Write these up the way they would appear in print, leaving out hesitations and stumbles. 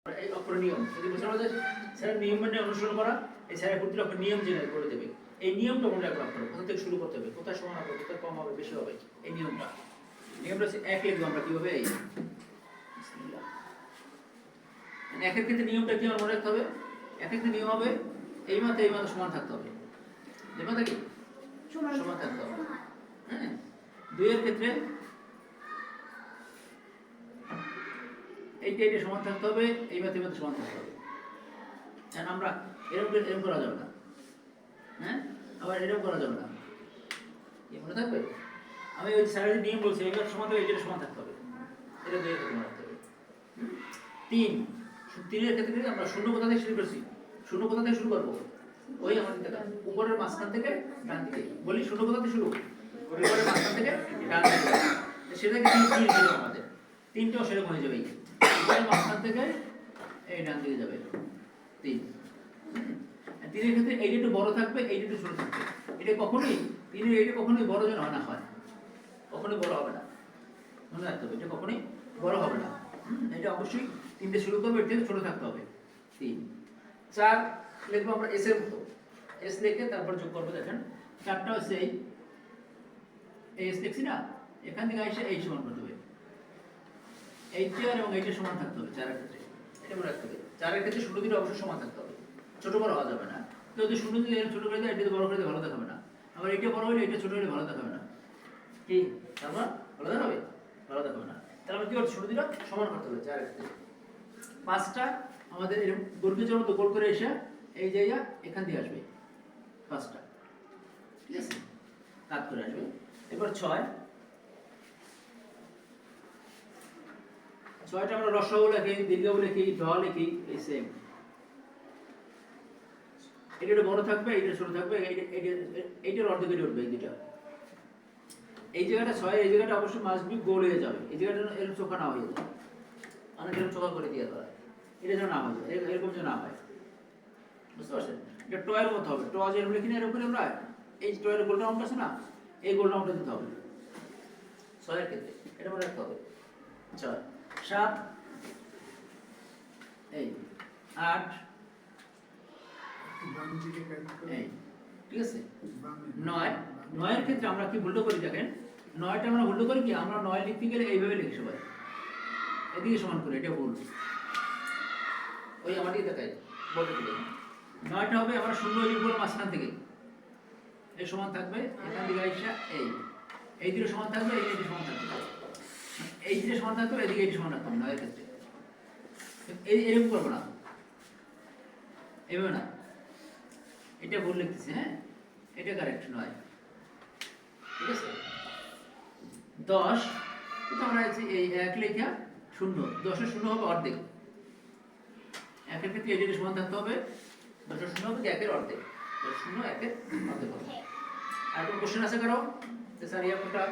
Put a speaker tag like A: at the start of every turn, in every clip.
A: এই অক্ষর নিয়ম যদি বুঝতে পারছো স্যার নিয়ম মানে অনুসরণ করা এই স্যারের প্রতি অক্ষর নিয়ম জেনে করে দেবে এই নিয়মটা মনে রাখতে হবে কোথা থেকে শুরু করতে হবে কোথায় সমান হবে কোথায় কম হবে বেশি হবে এই নিয়মটা হচ্ছে এক লিখবো আমরা কিভাবে এই এক এক ক্ষেত্রে নিয়মটা কি আমার মনে রাখতে হবে এক ক্ষেত্রে নিয়ম হবে এই মাত্রা সমান থাকতে হবে এই মাত্রা কি সমান থাকতে হবে হ্যাঁ দুইয়ের ক্ষেত্রে এইটা সমান থাকতে হবে এই মাত্রা সমান থাকতে হবে কারণ আমরা এরকম করা যাবে না হ্যাঁ আবার এরকম করা যাবে না কি মনে থাকবে আমি ওই স্যারের নিয়ম বলছি এই মাত্রা সমান থাকবে এইটা সমান থাকতে হবে এটা দুইয়ের ক্ষেত্রে মনে রাখতে হবে তিনের ক্ষেত্রে আমরা শূন্য কোথা থেকে শুরু করছি শূন্য কোথা থেকে শুরু করবো ওই আমাদের দেখা উপরের মাঝখান থেকে ডান দিকে বলি শূন্য কোথা থেকে শুরু উপরের মাঝখান থেকে ডান দিকে সেটাকে তিন ছিল আমাদের তিনটাও সেরকম হয়ে যাবে উপরের মাঝখান থেকে এই ডান দিকে যাবে তিন তিনের ক্ষেত্রে এইটা একটু বড় থাকবে এইটা একটু ছোট থাকবে এটা কখনোই তিনের এইটা কখনোই বড় যেন হয় না হয় কখনোই বড় হবে না মনে রাখতে হবে এটা কখনোই বড় হবে না এটা অবশ্যই তিনটে শুরু করবে এর থেকে ছোট থাকতে হবে তিন চার লিখবো আমরা এস এর মতো এস লিখে তারপর যোগ করবো দেখেন চারটা হচ্ছে এই এস লিখছি না এখান থেকে এসে এই সমান করতে হবে এইটা এবং এইটা সমান থাকতে হবে চারের ক্ষেত্রে এটা মনে রাখতে হবে চারের ক্ষেত্রে শুরু দিলে অবশ্যই সমান থাকতে হবে ছোট বড় হওয়া যাবে না কেউ যদি শুরু দিলে ছোট করে দেয় এটা বড় করে ভালো দেখাবে না আবার এটা বড় হলে এটা ছোট হলে ভালো দেখাবে না কি তারপর ভালো দেখাবে ভালো দেখাবে না তাহলে আমরা কি করতে শুরু দিলাম সমান করতে হবে চারের ক্ষেত্রে পাঁচটা আমাদের এরকম বর্গের মতো গোল করে এসে এই জায়গা এখান দিয়ে আসবে পাঁচটা ঠিক আছে কাট করে আসবে এবার ছয়টা আমরা রসও লিখি দীর্ঘও লিখি ঢ লিখি এই সেম এটা বড় থাকবে এইটা ছোট থাকবে এইটার অর্ধেকে উঠবে এই দুটা এই জায়গাটা ছয় এই জায়গাটা অবশ্যই মাস্ট বি গোল হয়ে যাবে এই জায়গাটা এরকম চোখা না হয়ে যাবে অনেক এরকম চোখা করে দিয়ে দেওয়া এটা যেন না হয় এরকম যেন না হয় বুঝতে পারছেন এটা টয়ের মতো হবে ট যেরকম লিখি না এরকম করে আমরা এই টয়ের গোল রাউন্ড আছে না এই গোল রাউন্ডটা দিতে হবে ছয়ের ক্ষেত্রে এটা মনে রাখতে হবে ছয় সাত এই আট এই ঠিক আছে নয়ের ক্ষেত্রে আমরা কি ভুলটা করি দেখেন নয়টা আমরা ভুলটা করি কি আমরা নয় লিখতে গেলে এইভাবে লিখি সবাই এদিকে সমান করে এটা ভুল ওই আমারই দেখায় বলতে দিলে নয়টা হবে আমরা শূন্য লিখবো মাঝখান থেকে এই সমান থাকবে এখান থেকে আইসা এই দিকে সমান থাকবে এই দিকে সমান থাকবে এই দিকে সমান থাকবে এদিকে এই সমান রাখবে নয়ের ক্ষেত্রে এরকম করবো না এভাবে না এটা ভুল লিখতেছি হ্যাঁ এটা কারেক্ট নয় ঠিক আছে 10 তো আমরা এই এক লেখা শূন্য 10 এর শূন্য হবে অর্ধেক একের ক্ষেত্রে এর সমান থাকতে হবে 10 এর শূন্য হবে একের অর্ধেক 10 শূন্য একের অর্ধেক হবে আর কোন কোশ্চেন আছে কারো যে স্যার এই কোনটা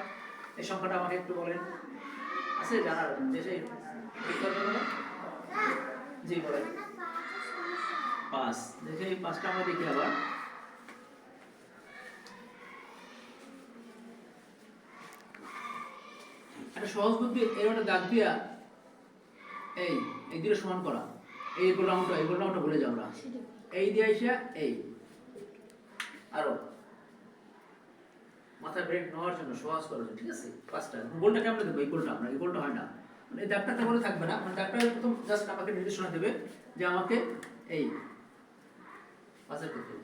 A: এই সংখ্যাটা আমাকে একটু বলেন আছে জানার যে সেই জি বলেন 5 দেখে এই 5টা আমরা দেখি আবার একটা সহজ বুদ্ধি এরকম দাগ দিয়া এই দুটো সমান করা এই গোলামটা ভুলে যাও আমরা এই দিয়ে আইসা এই আরো মাথা ব্রেক নেওয়ার জন্য সহজ করার জন্য ঠিক আছে পাঁচটা গোলটা কেমন দেবো এই গোলটা আমরা এই গোলটা হয় না মানে এই দাগটা বলে থাকবে না মানে দাগটা প্রথম জাস্ট আমাকে নির্দেশনা দেবে যে আমাকে এই পাঁচের ক্ষেত্রে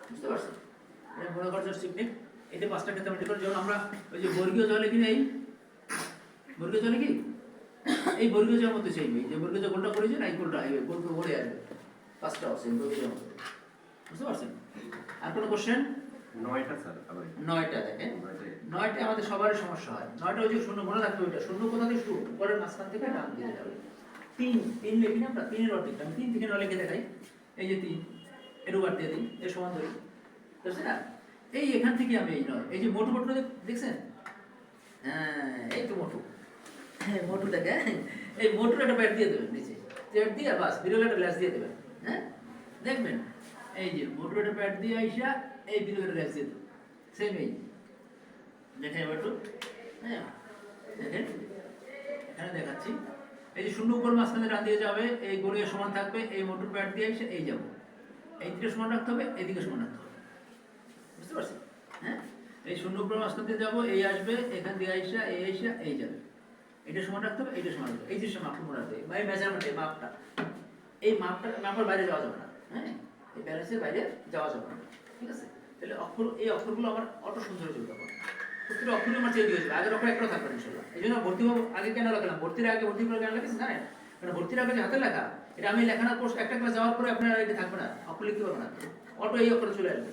A: বুঝতে পারছেন এটা মনে করার টেকনিক এই যে পাঁচটা ক্ষেত্রে আমরা যেমন আমরা ওই যে বর্গীয় জলে কি নেই বর্গীয় জলে কি এই বর্গীয় জলের মধ্যে চাইবে যে বর্গীয় গোলটা করেছে না এই গোলটা এই গোল বলে আসবে পাঁচটা আছে বর্গীয় মধ্যে বুঝতে পারছেন আর কোনো কোশ্চেন
B: 9টা স্যার আবার
A: 9টা দেখেন 9টা আমাদের সবারই সমস্যা হয় 9টা ওই যে শূন্য মনে রাখতে ওইটা শূন্য কোথা থেকে শুরু পরের মাঝখান থেকে ডান দিকে যাবে 3 লিখি না আমরা 3 এর অর্ধেক আমি 3 থেকে 9 লিখে দেখাই এই যে 3 এর উপর দিয়ে দিই এর সমান ধরি বুঝছেন না এই এখান থেকে আমি এই 9 এই যে মোটু দেখছেন হ্যাঁ এই তো মোটু দেখে এই মোটুর একটা প্যাড দিয়ে দেবেন নিচে প্যাড দিয়ে বাস বিরল একটা ল্যাস দিয়ে দেবেন হ্যাঁ দেখবেন এই যে মোটুর একটা প্যাড দিয়ে আইসা এই বিরল একটা ল্যাস দিয়ে দেবেন সেম এই দেখেন এবার একটু হ্যাঁ দেখেন এখানে দেখাচ্ছি এই যে শূন্য উপর মাঝখানে ডান দিয়ে যাবে, এই গড়িয়ে সমান থাকবে, এই মোটর প্যাড দিয়ে এসে এই যাবো, এই দিকে সমান রাখতে হবে, এদিকে সমান রাখতে হবে, বুঝতে পারছি? হ্যাঁ, এই শূন্য উপর মাঝখান দিয়ে যাবো, এই আসবে, এখান দিয়ে আইসা এই যাবে, এটা সমান রাখতে হবে, এইটা সমান রাখতে হবে, এই যে মাপটা মনে রাখবে, বা এই মেজারমেন্ট, এই মাপটা, এই মাপের বাইরে যাওয়া যাবে না। হ্যাঁ, এই ব্যালেন্সের বাইরে যাওয়া যাবে না, ঠিক আছে? তাহলে এই অক্ষরগুলো আমার অটো সুন্দর হয়ে যাবে। প্রত্যেকটা অক্ষরই আমার চেঞ্জ হয়েছিল, আগের অক্ষর একটা থাকবে না ইনশাআল্লাহ। এই জন্য ভর্তি আগে কেন রাখলাম, ভর্তির আগে ভর্তি করে কেন রাখছি জানেন? কারণ ভর্তির আগে যে হাতে লেখা, এটা আমি লেখানোর কোর্স একটা ক্লাস যাওয়ার পরে আপনার এটা থাকবে না, অক্ষর লিখতে পারবে না, অটো এই অক্ষরে চলে আসবে।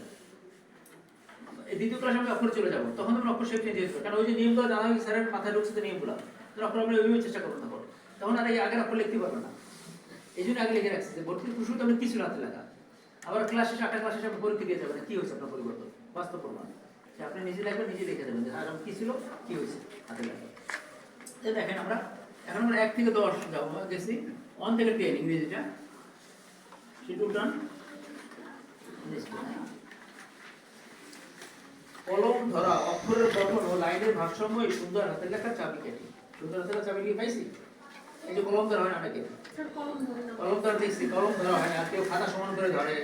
A: এই দ্বিতীয় ক্লাসে আমি অক্ষরে চলে যাবো, তখন আমার অক্ষর শেপ চেঞ্জ হয়ে যাবে, কারণ ওই যে নিয়মগুলো জানা হয় স্যারের মাথায় ঢুকছে, তো নিয়মগুলো অক্ষর আমরা ওইভাবে চেষ্টা করবো তখন, তখন আর এই আগের অক্ষর লিখতে পারবে না। এই জন্য আগে লিখে রাখছি যে ভর্তির শুরুতে আপনি কিছু হাতে লেখা, আবার ক্লাস শেষে একটা ক্লাস শেষে আপনি পরীক্ষা দিয়ে যাবেন কি হয়েছে আপনার পরিবর্তন, বাস্তব প্রমাণ আপনি নিজে লিখবেন, নিজে লিখে দেবেন যে আগাম কি ছিল, কি হয়েছে হাতে লেখা। দেখেন আমরা এখন 1 থেকে 10 যাবো, গেছি 1 থেকে 10 ইংরেজিটা, শিডিউল ডান। কলম ধরা, অক্ষরের গঠন ও লাইনের ভারসাম্যই সুন্দর হাতের লেখার চাবিকাঠি। সুন্দর হাতের লেখার চাবিকাঠি পাইছি? এই যে কলম ধরা হয় না অনেকে, কলম ধরা দেখছি, কলম ধরা হয় না, কেউ খাতা সমান করে ধরে,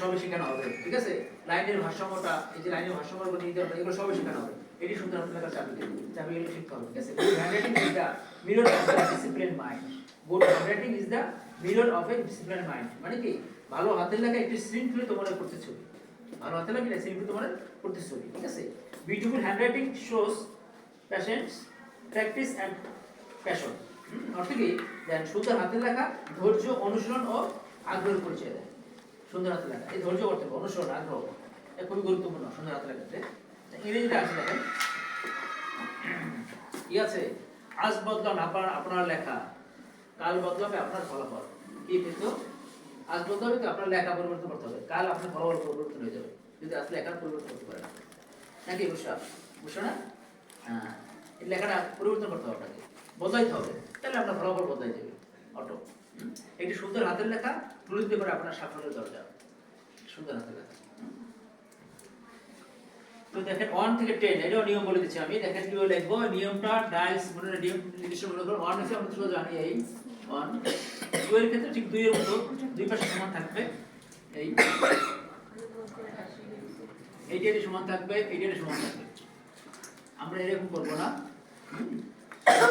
A: সবই শেখানো হবে, ঠিক আছে? লাইনের ভারসাম্যটা, এই যে লাইনের ভারসাম্যের উপর নির্ভর করে, এগুলো সবই শেখানো হবে। এটি সুন্দর হাতের লেখার চাবিকাঠি শিখতে হবে, ঠিক আছে? Handwriting is the mirror of the discipline mind. Good handwriting is the mirror of A discipline mind. মানে কি, ভালো হাতের লেখা একটি শৃঙ্খলিত মনে করতে ছবি, ভালো হাতের লেখা এটা শৃঙ্খলিত মনে করতে ছবি, ঠিক আছে? Beautiful handwriting shows patience, practice and passion. অর্থ কি, দেন সুন্দর হাতের লেখা ধৈর্য, অনুশীলন ও আগ্রহের পরিচয় দেয়। সুন্দর হাতের লেখা, এই ধৈর্য করতে হবে, অনুশীলন, আগ্রহ, এটা খুবই গুরুত্বপূর্ণ সুন্দর হাতের লেখাতে। ইংরেজিটা আছে দেখেন, কি আছে? আজ বদলান আপনার লেখা, কাল বদলাবে আপনার ফলাফল। কি পেতো? আজ বদলাবে তো আপনার লেখা পরিবর্তন করতে হবে, কাল আপনার ফলাফল পরিবর্তন হয়ে যাবে যদি আজ লেখার পরিবর্তন করতে পারে, নাকি? বুঝছো না? হ্যাঁ, এই লেখাটা পরিবর্তন করতে হবে, আপনাকে বদলাইতে হবে, তাহলে আপনার ফলাফল বদলাই যাবে অটো। একটি সুন্দর হাতের লেখা প্রলুব্ধ করে আপনার সাফল্যের দরজা, সুন্দর হাতের লেখা। তো দেখেন 1 থেকে 10, এটাও নিয়ম বলে দিচ্ছি আমি, দেখেন কিভাবে লিখবো নিয়মটা। ডায়ালস মনে নিয়ম নির্দিষ্ট মনে করুন, 1 আছে আমরা তো জানি, এই 1 2 এর ক্ষেত্রে ঠিক 2 এর মতো দুই পাশে সমান থাকবে, এইটারই সমান থাকবে, এইটারই সমান থাকবে। আমরা এরকম করবো না,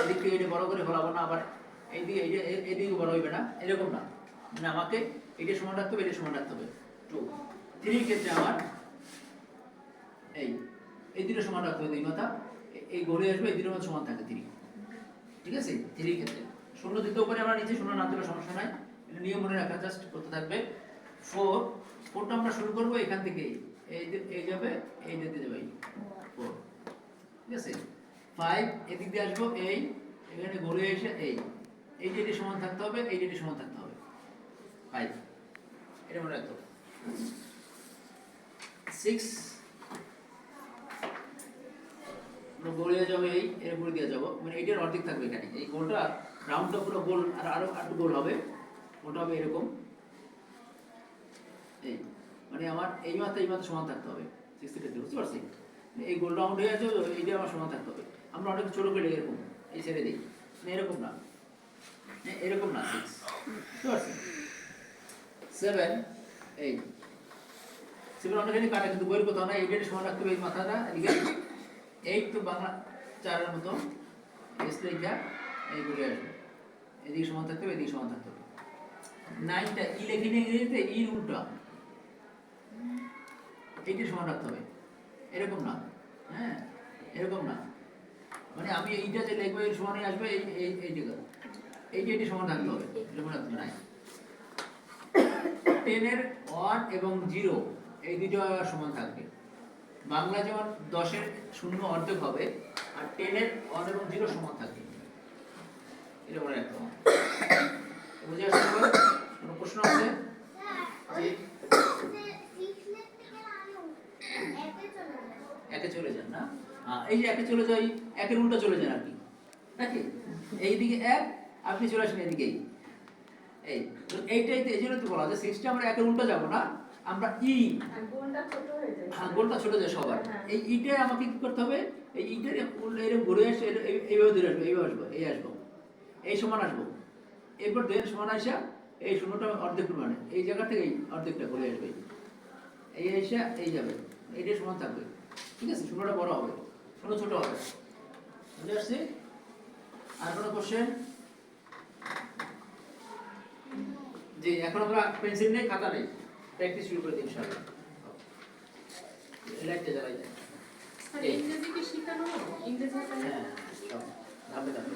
A: এদিক থেকে এটা বড় করে ফেলাবো না, আবার এইদিকে এইদিকে বড় হইবে না, এরকম না, মানে আমাকে এটা সমান রাখতে হবে, এটা সমান রাখতে হবে। 2 3 ক্ষেত্রে আমার এই দুটো সমান রাখতে হবে, দুই মাথা এই গড়ে আসবে, এই দুটোর মধ্যে সমান থাকে 3, ঠিক আছে? 3 ক্ষেত্রে শূন্য দিতে উপরে আমরা নিচে শূন্য না দিলে সমস্যা নাই, এটা নিয়ম মনে রাখা, জাস্ট করতে থাকবে। 4টা আমরা শুরু করব এখান থেকে, এই যাবে, এই দিতে যাবে 4, ঠিক আছে? 5 এদিক দিয়ে আসবো, এখানে ঘুরে এসে এইটা সমান থাকতে হবে, এইটা সমান থাকতে হবে, 5 এটা মনে রাখতে হবে। 6 গোলে যাবে, এর উপরে দিয়ে যাব, মানে এইটার অর্ধেক থাকবে এখানে, এই গোলটা রাউন্ডটা পুরো গোল, আর আরো একটু গোল হবে, ওটা হবে এরকম, মানে আমার এই মাথা সমান থাকতে হবে 60 ক্ষেত্রে, বুঝতে পারছি? এই গোল রাউন্ড হয়ে আছে, এইটা আমার সমান থাকতে হবে। আমরা অনেক ছোট করে এরকম এই ছেড়ে দিই, মানে এরকম না, এরকম না, 6, বুঝতে পারছি? 7 7 অনেকখানি কাটা, কিন্তু বইয়ের কথা না, এইটা সমান রাখতে হবে, এই মাথাটা এদিকে 8 তো বাংলা 4-এর মতো, স্লেটটা এই ঘুরে আসবে, এদিকে সমান থাকতে হবে, এদিকে সমান থাকতে হবে। 9টা ই লেখি নিয়ে ইংরেজিতে, ই উল্টা, এইটা সমান রাখতে হবে, এরকম না, হ্যাঁ এরকম না, মানে আমি এইটা যে লিখবো এর সমানই আসবে, এইটা সমান রাখতে হবে, এরকম রাখতে হবে। 10-এর 1 এবং 0 এই দুটো সমান থাকবে, বাংলা যেমন 10-এর 0 অর্ধেক হবে, আর 10-এর 1 এবং 0 সমান থাকবে, এটা মনে রাখতে হবে। বুঝে আসছে? কোনো প্রশ্ন আছে? একে চলে যান না, এই যে একে চলে যাই, একের উল্টা চলে যান আর কি, নাকি? এইদিকে 1, আপনি চলে আসেন এদিকেই, এইটাই এই জন্য তো বলা যায় 6টা আমরা একের উল্টা যাব না, আমরা গোলটা ছোট যায় সবার, এই ইটা আমাকে কি করতে হবে, এই ইটার এরকম ঘুরে আসে, এইভাবে ধরে আসবে, এইভাবে আসবো, এই আসবো, এই সমান আসবো, এরপর 2 এর সমান আসা এই শূন্যটা অর্ধেক পরিমাণে এই জায়গা থেকেই অর্ধেকটা করে আসবে, এই এসে এই যাবে, এইটা সমান থাকবে। ঠিক আছে, শূন্যটা বড় হবে, শূন্য ছোট হবে। বুঝে আসছি? আর কোনো কোশ্চেন? জি, এখন আমরা পেন্সিল নেই, খাতা নেই, প্র্যাকটিস শুরু করে দিই ইনশাআল্লাহ। লাইটটা জ্বালাই যায়।
C: ইংরেজি কি শেখানো? ইংরেজি
A: হ্যাঁ, সব ধাপে ধাপে।